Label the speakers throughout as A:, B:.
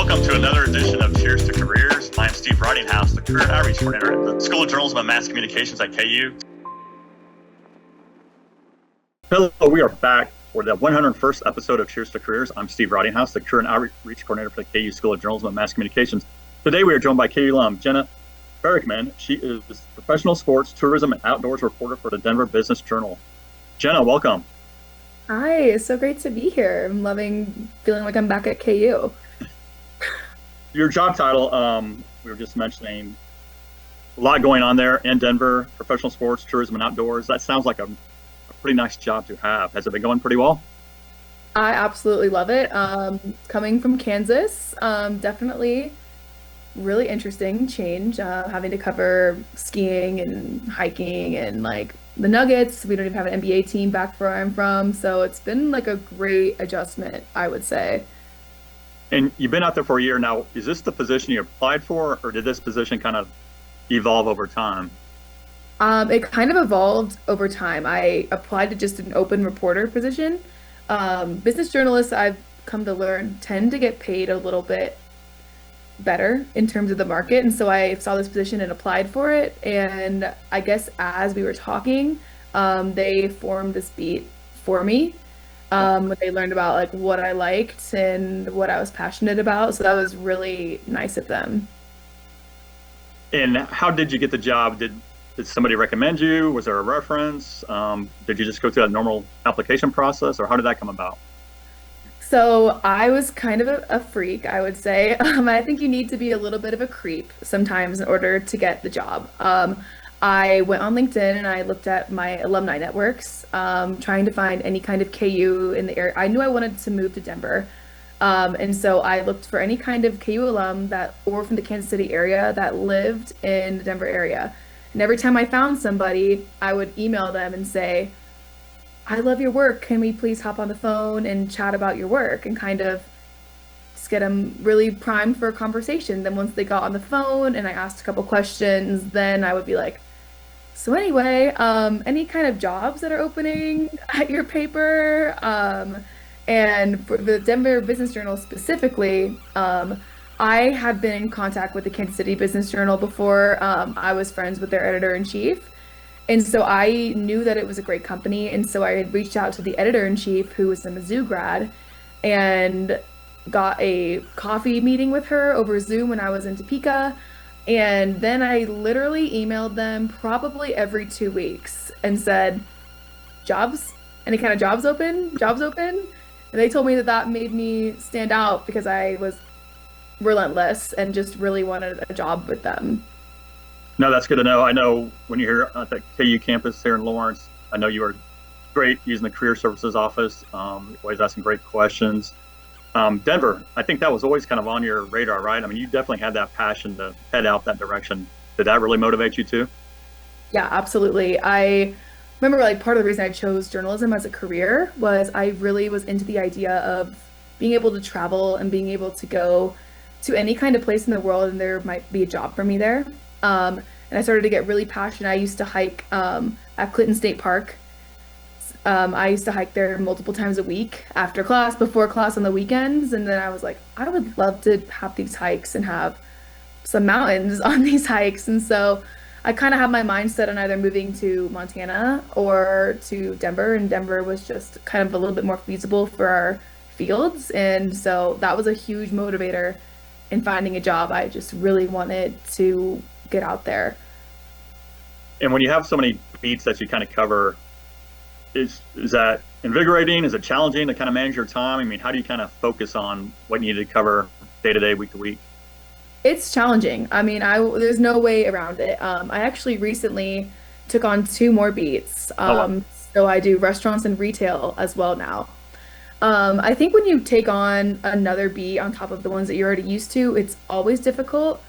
A: Welcome to another edition of Cheers to Careers. I'm Steve Ridinghouse, the Career Outreach Coordinator at the School of Journalism and Mass Communications at KU. Hello, we are back for the 101st episode of Cheers to Careers. I'm Steve Ridinghouse, the Career Outreach Coordinator for the KU School of Journalism and Mass Communications. Today we are joined by KU alum Jenna Barackman. She is professional sports, tourism, and outdoors reporter for the Denver Business Journal. Jenna, welcome.
B: Hi, it's so great to be here. I'm loving feeling like I'm back at KU.
A: Your job title, we were just mentioning, a lot going on there in Denver, professional sports, tourism, and outdoors. That sounds like a pretty nice job to have. Has it been going pretty well?
B: I absolutely love it. Coming from Kansas, definitely really interesting change, having to cover skiing and hiking and like the Nuggets. We don't even have an NBA team back where I'm from. So it's been like a great adjustment, I would say.
A: And you've been out there for a year now. Is this the position you applied for, or did this position kind of evolve over time?
B: It kind of evolved over time. I applied to just an open reporter position. Business journalists, I've come to learn, tend to get paid a little bit better in terms of the market. And so I saw this position and applied for it. And I guess as we were talking, they formed this beat for me. When they learned about like what I liked and what I was passionate about. So that was really nice of them.
A: And how did you get the job? Did somebody recommend you? Was there a reference? Did you just go through that normal application process, or how did that come about?
B: So I was kind of a freak, I would say. I think you need to be a little bit of a creep sometimes in order to get the job. I went on LinkedIn and I looked at my alumni networks, trying to find any kind of KU in the area. I knew I wanted to move to Denver. And so I looked for any kind of KU alum or from the Kansas City area that lived in the Denver area. And every time I found somebody, I would email them and say, I love your work. Can we please hop on the phone and chat about your work and kind of just get them really primed for a conversation. Then once they got on the phone and I asked a couple questions, then I would be like, so anyway, any kind of jobs that are opening at your paper? And for the Denver Business Journal specifically, I had been in contact with the Kansas City Business Journal before. I was friends with their editor-in-chief. And so I knew that it was a great company. And so I had reached out to the editor-in-chief, who was a Mizzou grad, and got a coffee meeting with her over Zoom when I was in Topeka. And then I literally emailed them probably every 2 weeks and said, jobs? Any kind of jobs open? Jobs open? And they told me that made me stand out because I was relentless and just really wanted a job with them.
A: No, that's good to know. I know when you're here at the KU campus here in Lawrence, I know you are great using the Career Services Office, always asking great questions. Denver, I think that was always kind of on your radar, right? I mean, you definitely had that passion to head out that direction. Did that really motivate you too?
B: Yeah, absolutely. I remember like part of the reason I chose journalism as a career was I really was into the idea of being able to travel and being able to go to any kind of place in the world and there might be a job for me there. And I started to get really passionate. I used to hike at Clinton State Park. I used to hike there multiple times a week, after class, before class, on the weekends. And then I was like, I would love to have these hikes and have some mountains on these hikes. And so I kind of had my mind set on either moving to Montana or to Denver. And Denver was just kind of a little bit more feasible for our fields. And so that was a huge motivator in finding a job. I just really wanted to get out there.
A: And when you have so many beats that you kind of cover, is that invigorating? Is it challenging to kind of manage your time? I mean, how do you kind of focus on what you need to cover day to day, week to week?
B: It's challenging. I mean, there's no way around it. I actually recently took on 2 more beats.
A: Wow.
B: So I do restaurants and retail as well now. I think when you take on another beat on top of the ones that you're already used to, it's always difficult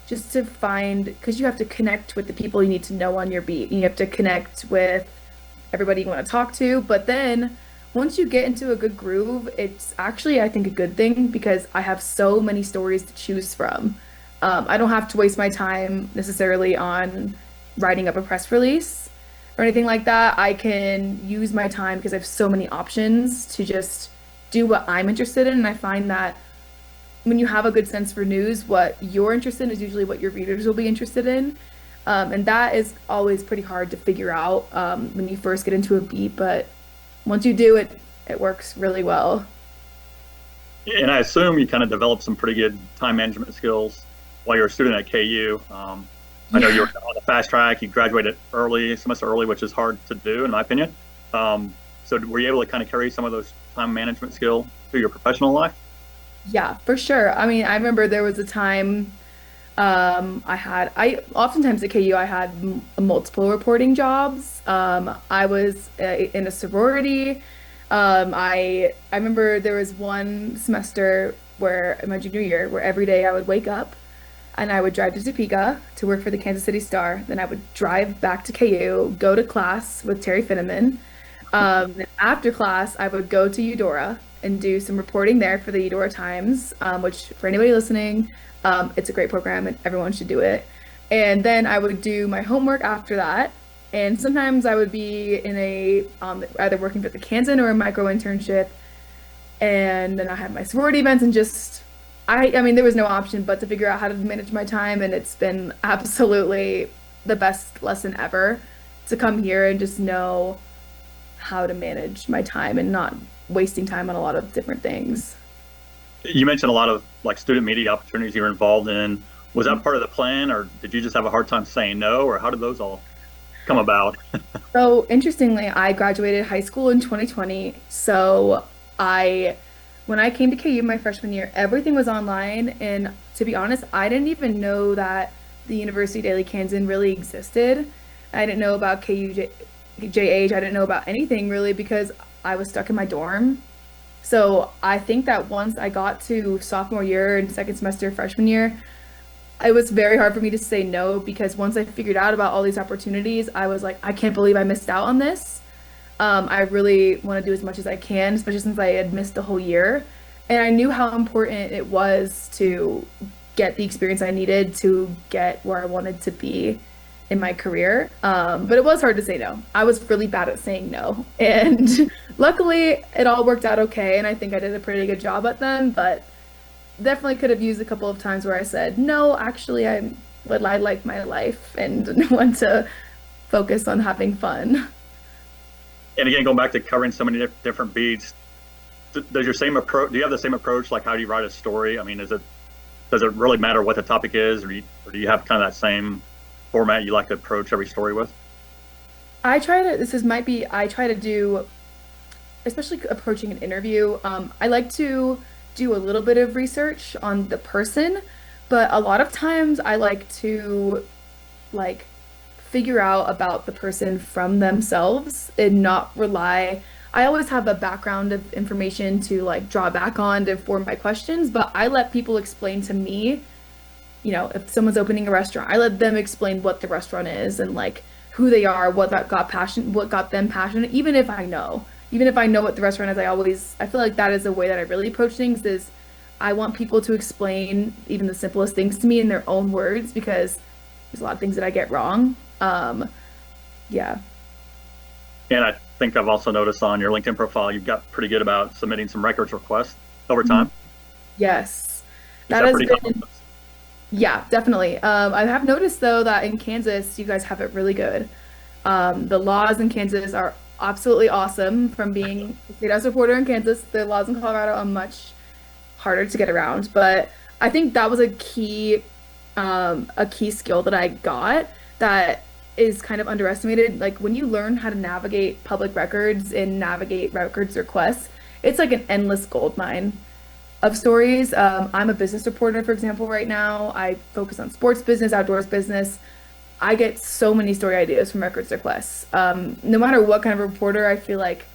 B: just to find, because you have to connect with the people you need to know on your beat. You have to connect with everybody you want to talk to. But then once you get into a good groove, it's actually, I think, a good thing because I have so many stories to choose from. I don't have to waste my time necessarily on writing up a press release or anything like that. I can use my time because I have so many options to just do what I'm interested in. And I find that when you have a good sense for news, what you're interested in is usually what your readers will be interested in. And that is always pretty hard to figure out when you first get into a beat, but once you do it, it works really well.
A: And I assume you kind of developed some pretty good time management skills while you were a student at KU. I know you
B: Yeah.
A: were on the fast track. You graduated early, semester early, which is hard to do, in my opinion. So were you able to kind of carry some of those time management skill to your professional life?
B: Yeah, for sure. I mean, I remember there was a time I oftentimes at KU I had multiple reporting jobs. I was in a sorority. I remember there was one semester where in my junior year where every day I would wake up and I would drive to Topeka to work for the Kansas City Star. Then I would drive back to KU, go to class with Terry Finneman. Then after class, I would go to Eudora and do some reporting there for the Eudora Times, which for anybody listening, it's a great program and everyone should do it. And then I would do my homework after that. And sometimes I would be in a either working for the Kansan or a micro internship. And then I had my sorority events and just I mean there was no option but to figure out how to manage my time, and it's been absolutely the best lesson ever to come here and just know how to manage my time and not wasting time on a lot of different things.
A: You mentioned a lot of like student media opportunities you were involved in. Was that part of the plan, or did you just have a hard time saying no, or how did those all come about?
B: So interestingly, I graduated high school in 2020. So I, when I came to KU my freshman year, everything was online. And to be honest, I didn't even know that the University Daily Kansan really existed. I didn't know about JH. I didn't know about anything really because I was stuck in my dorm. So I think that once I got to sophomore year and second semester freshman year, it was very hard for me to say no because once I figured out about all these opportunities, I was like, I can't believe I missed out on this. I really want to do as much as I can, especially since I had missed a whole year. And I knew how important it was to get the experience I needed to get where I wanted to be in my career. But it was hard to say no. I was really bad at saying no. And luckily, it all worked out okay. And I think I did a pretty good job at them. But definitely could have used a couple of times where I said, no, actually, I like my life and want to focus on having fun.
A: And again, going back to covering so many different beats, does your same approach? Do you have the same approach? Like, how do you write a story? I mean, does it really matter what the topic is, or do you have kind of that same format you like to approach every story with?
B: I try to do, especially approaching an interview, I like to do a little bit of research on the person, but a lot of times I like to like figure out about the person from themselves and not rely. I always have a background of information to like draw back on to form my questions, but I let people explain to me, if someone's opening a restaurant, I let them explain what the restaurant is and like who they are, what got them passionate, even if I know what the restaurant is, I feel like that is a way that I really approach things is I want people to explain even the simplest things to me in their own words because there's a lot of things that I get wrong. Yeah.
A: And I think I've also noticed on your LinkedIn profile, you've got pretty good about submitting some records requests over
B: Mhm.
A: time.
B: Yes.
A: Is
B: That
A: that
B: has
A: pretty common?
B: been, yeah, definitely. I have noticed though that in Kansas, you guys have it really good. The laws in Kansas are absolutely awesome. From being a state house reporter in Kansas, the laws in Colorado are much harder to get around. But I think that was a key skill that I got that is kind of underestimated. Like when you learn how to navigate public records and navigate records requests, it's like an endless gold mine of stories. I'm a business reporter, for example, right now. I focus on sports business, outdoors business. I get so many story ideas from records requests. No matter what kind of reporter, I feel like,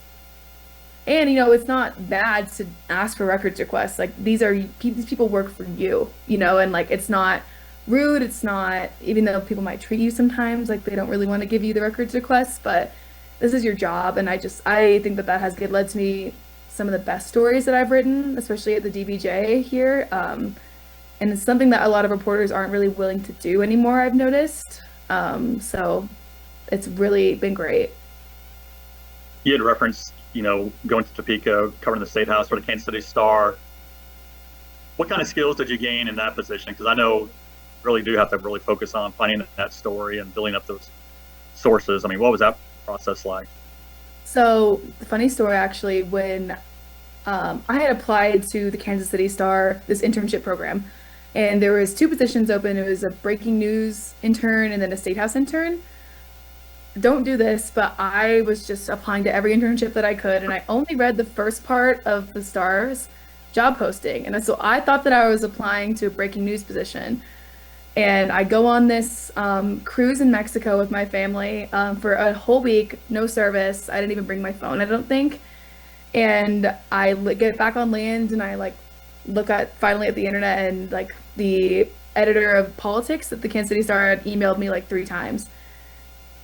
B: and it's not bad to ask for records requests. Like these people work for you, and like it's not rude. It's not, even though people might treat you sometimes like they don't really want to give you the records requests, but this is your job. And I think that has led to me some of the best stories that I've written, especially at the DBJ here. And it's something that a lot of reporters aren't really willing to do anymore, I've noticed. So it's really been great.
A: You had referenced, going to Topeka, covering the State House for the Kansas City Star. What kind of skills did you gain in that position? Because I know you really do have to really focus on finding that story and building up those sources. I mean, what was that process like?
B: So, the funny story actually, when I had applied to the Kansas City Star, this internship program, and there was two positions open. It was a breaking news intern and then a state house intern. Don't do this, but I was just applying to every internship that I could, and I only read the first part of the Star's job posting. And so I thought that I was applying to a breaking news position. And I go on this cruise in Mexico with my family for a whole week, no service. I didn't even bring my phone, I don't think. And get back on land and I like look at finally at the internet and like the editor of politics at the Kansas City Star had emailed me like 3 times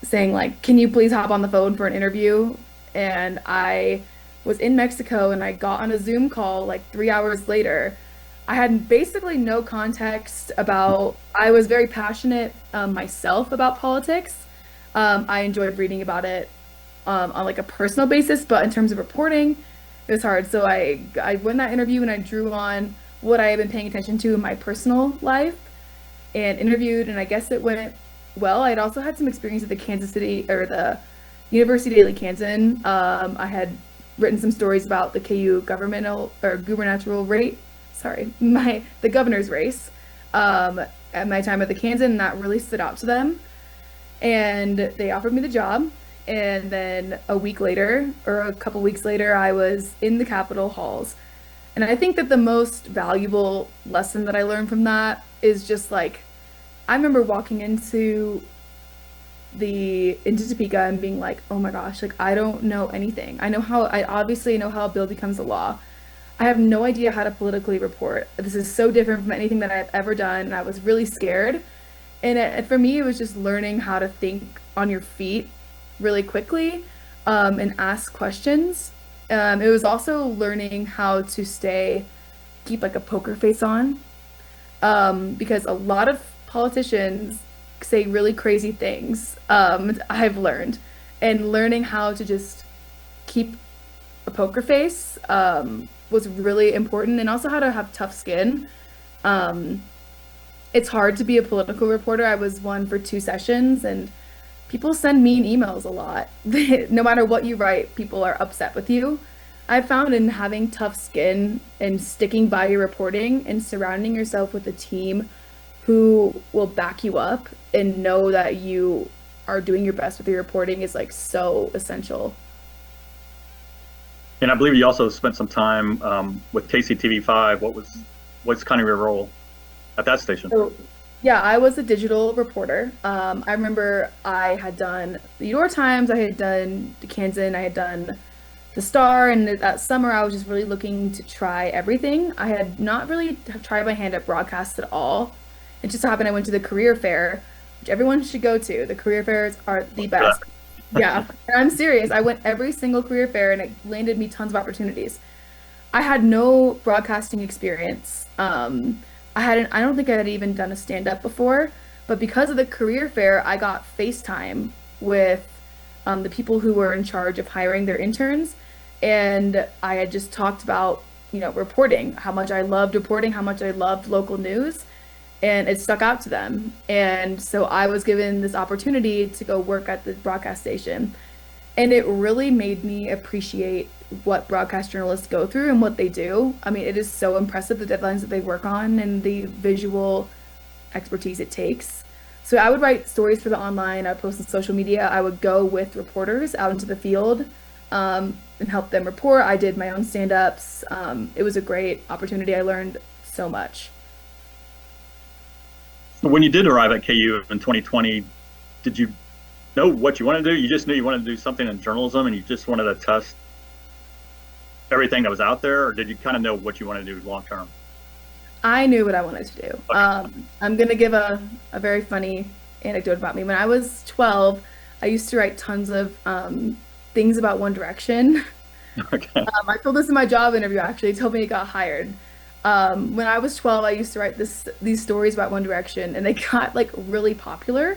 B: saying like, "Can you please hop on the phone for an interview?" And I was in Mexico and I got on a Zoom call like 3 hours later. I had basically no context about, I was very passionate myself about politics. I enjoyed reading about it on like a personal basis, but in terms of reporting, it was hard. So I went that interview and I drew on what I had been paying attention to in my personal life and interviewed, and I guess it went well. I'd also had some experience at the Kansas City or the University Daily Kansan. I had written some stories about the KU governmental or gubernatorial rate, sorry, the governor's race at my time at the Kansan, and that really stood out to them. And they offered me the job. And then a week later, or a couple weeks later, I was in the Capitol halls. And I think that the most valuable lesson that I learned from that is just like, I remember walking into Topeka and being like, oh my gosh, like I don't know anything. I obviously know how a bill becomes a law. I have no idea how to politically report. This is so different from anything that I've ever done. And I was really scared. And for me, it was just learning how to think on your feet really quickly and ask questions. It was also learning how to keep like a poker face on, because a lot of politicians say really crazy things. I've learned, and learning how to just keep a poker face was really important, and also how to have tough skin. Um, it's hard to be a political reporter. I was one for 2 sessions, and people send mean emails a lot. No matter what you write, people are upset with you. I found in having tough skin and sticking by your reporting and surrounding yourself with a team who will back you up and know that you are doing your best with your reporting is like so essential.
A: And I believe you also spent some time with KCTV5. What's kind of your role at that station?
B: So, yeah, I was a digital reporter. I remember I had done the New York Times, I had done the Kansan, I had done the Star, and that summer I was just really looking to try everything. I had not really tried my hand at broadcast at all. It just so happened I went to the career fair, which everyone should go to. The career fairs are the best. Yeah, and I'm serious. I went every single career fair and it landed me tons of opportunities. I had no broadcasting experience. I don't think I had even done a stand-up before, but because of the career fair, I got FaceTime with the people who were in charge of hiring their interns. And I had just talked about, reporting, how much I loved reporting, how much I loved local news, and it stuck out to them. And so I was given this opportunity to go work at the broadcast station. And it really made me appreciate what broadcast journalists go through and what they do. I mean, it is so impressive, the deadlines that they work on and the visual expertise it takes. So I would write stories for the online, I would post on social media, I would go with reporters out into the field and help them report. I did my own stand-ups. It was a great opportunity. I learned so much.
A: When you did arrive at KU in 2020, did you know what you wanted to do? You just knew you wanted to do something in journalism and you just wanted to test everything that was out there, or did you kind of know what you wanted to do long term?
B: I knew what I wanted to do.
A: Okay.
B: I'm gonna give a very funny anecdote about me. When I was 12, I used to write tons of things about One Direction.
A: Okay.
B: I told this in my job interview, actually. They told me I got hired. When I was 12, I used to write these stories about One Direction, and they got like really popular.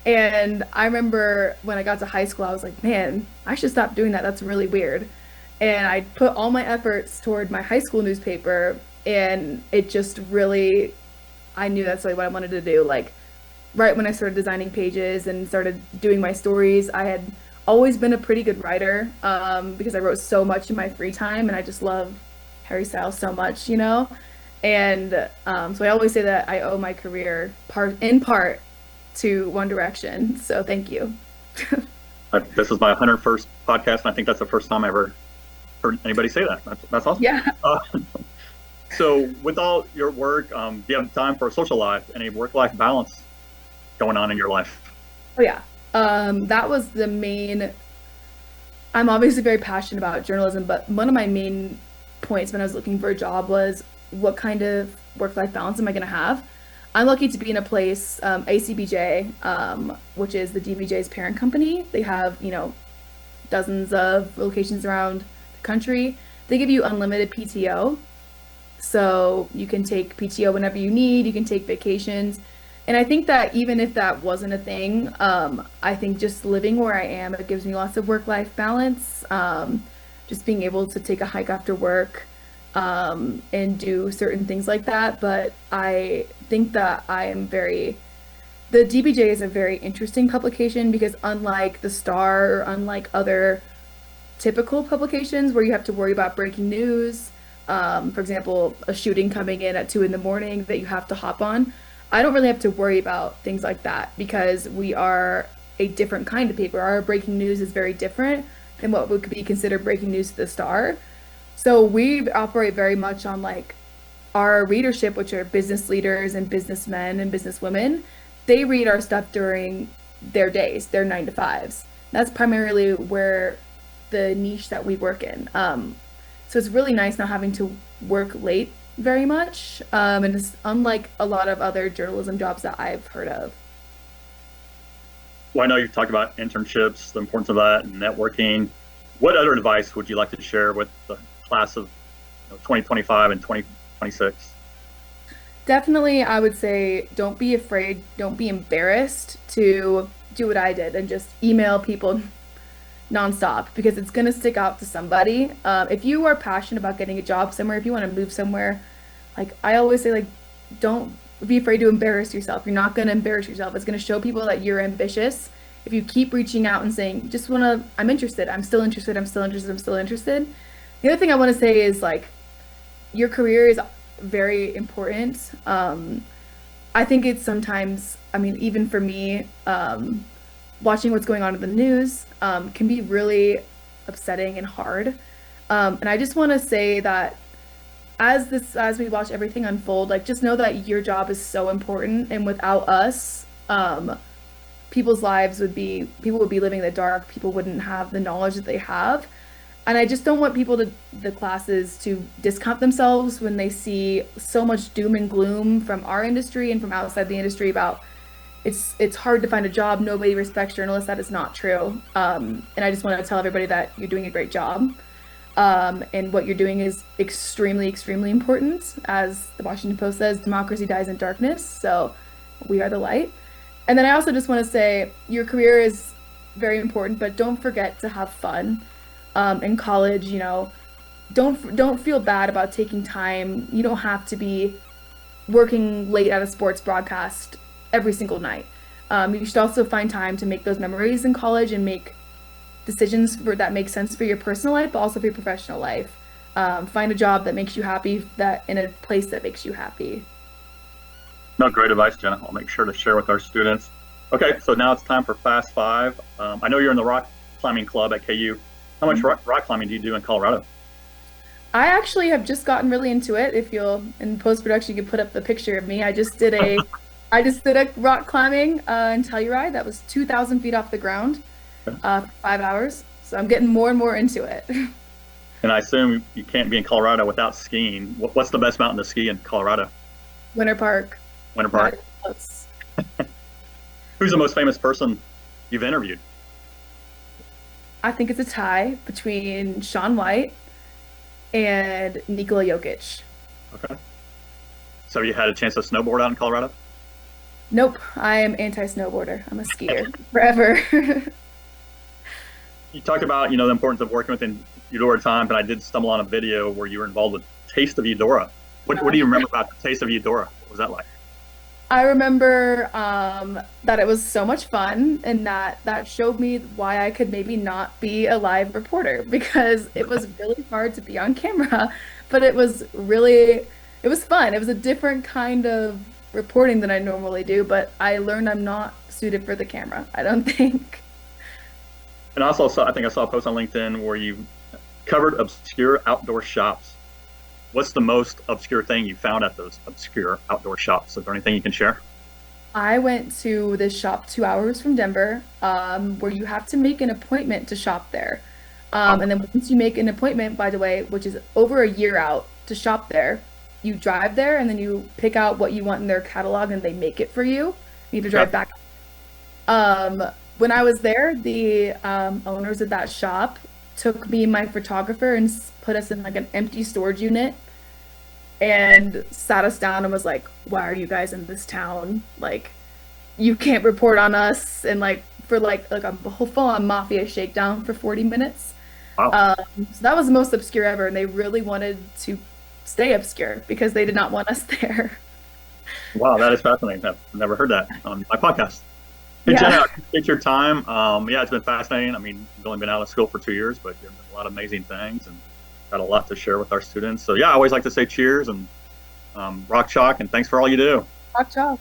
B: And I remember when I got to high school, I was like, man, I should stop doing that. That's really weird. And I put all my efforts toward my high school newspaper, And it just really, I knew that's really what I wanted to do. Like right when I started designing pages and started doing my stories, I had always been a pretty good writer because I wrote so much in my free time and I just love Harry Styles so much, you know? And so I always say that I owe my career in part to One Direction. So thank you.
A: This is my 101st podcast, and I think that's the first time I ever heard anybody say that. That's awesome.
B: Yeah.
A: So, with all your work, do you have time for a social life, any work-life balance going on in your life?
B: Oh yeah. That was the main. I'm obviously very passionate about journalism, but one of my main points when I was looking for a job was what kind of work-life balance am I going to have? I'm lucky to be in a place, ACBJ, which is the DBJ's parent company. They have, dozens of locations around the country. They give you unlimited PTO. So you can take PTO whenever you need, you can take vacations. And I think that even if that wasn't a thing, I think just living where I am, it gives me lots of work-life balance. Just being able to take a hike after work, and do certain things like that. But I think that the DBJ is a very interesting publication because unlike the Star or unlike other typical publications where you have to worry about breaking news, for example, a shooting coming in at 2 in the morning that you have to hop on, I don't really have to worry about things like that because we are a different kind of paper. Our breaking news is very different than what would be considered breaking news to the Star. So we operate very much on like our readership, which are business leaders and businessmen and businesswomen. They read our stuff during their days, their 9 to 5s. That's primarily where the niche that we work in. So it's really nice not having to work late very much. And it's unlike a lot of other journalism jobs that I've heard of.
A: Well, I know you talked about internships, the importance of that, and networking. What other advice would you like to share with the class of 2025 and 2026?
B: Definitely, I would say don't be afraid, don't be embarrassed to do what I did and just email people nonstop because it's going to stick out to somebody. If you are passionate about getting a job somewhere, if you want to move somewhere, like I always say, like, don't be afraid to embarrass yourself. You're not going to embarrass yourself. It's going to show people that you're ambitious. If you keep reaching out and saying, just want to, I'm interested, I'm still interested, I'm still interested, I'm still interested. The other thing I want to say is like, your career is very important. I think it's sometimes, I mean, even for me, watching what's going on in the news can be really upsetting and hard. And I just want to say that as we watch everything unfold, like just know that your job is so important, and without us, people would be living in the dark. People wouldn't have the knowledge that they have. And I just don't want the classes to discount themselves when they see so much doom and gloom from our industry and from outside the industry about it's hard to find a job. Nobody respects journalists. That is not true. And I just want to tell everybody that you're doing a great job. And what you're doing is extremely, extremely important. As the Washington Post says, democracy dies in darkness. So we are the light. And then I also just want to say your career is very important, but don't forget to have fun. In college, don't feel bad about taking time. You don't have to be working late at a sports broadcast every single night. You should also find time to make those memories in college and make decisions that make sense for your personal life, but also for your professional life. Find a job that makes you happy, that in a place that makes you happy.
A: No, great advice, Jenna. I'll make sure to share with our students. Okay, so now it's time for Fast Five. I know you're in the rock climbing club at KU. How much rock climbing do you do in Colorado?
B: I actually have just gotten really into it. If you'll, in post-production, you can put up the picture of me. I just did a rock climbing in Telluride that was 2,000 feet off the ground, for 5 hours. So I'm getting more and more into it.
A: And I assume you can't be in Colorado without skiing. What's the best mountain to ski in Colorado?
B: Winter Park.
A: Winter Park. Who's the most famous person you've interviewed?
B: I think it's a tie between Shaun White and Nikola Jokic.
A: Okay. So you had a chance to snowboard out in Colorado?
B: Nope, I am anti-snowboarder. I'm a skier forever.
A: You talked about, the importance of working within Eudora Times, and I did stumble on a video where you were involved with Taste of Eudora. What do you remember about the taste of Eudora? What was that like?
B: I remember that it was so much fun and that showed me why I could maybe not be a live reporter because it was really hard to be on camera, but it was fun. It was a different kind of reporting than I normally do, but I learned I'm not suited for the camera, I don't think.
A: And also, I think I saw a post on LinkedIn where you covered obscure outdoor shops. What's the most obscure thing you found at those obscure outdoor shops? Is there anything you can share?
B: I went to this shop 2 hours from Denver, where you have to make an appointment to shop there.
A: Wow.
B: And then once you make an appointment, by the way, which is over a year out to shop there, you drive there and then you pick out what you want in their catalog and they make it for you. You need to
A: Okay.
B: drive back. Um, when I was there, the owners of that shop took me and my photographer and put us in like an empty storage unit and sat us down and was like, "Why are you guys in this town? Like, you can't report on us." And like for like a whole full-on mafia shakedown for 40 minutes.
A: Wow.
B: Um, so that was the most obscure ever, and they really wanted to stay obscure because they did not want us there.
A: Wow, that is fascinating. I've never heard that on my podcast. Hey, Jenna,
B: Yeah,
A: I appreciate your time. Yeah, it's been fascinating. I mean, you've only been out of school for 2 years, but you've done a lot of amazing things and got a lot to share with our students. So, yeah, I always like to say cheers and rock chalk, and thanks for all you do.
B: talk chalk.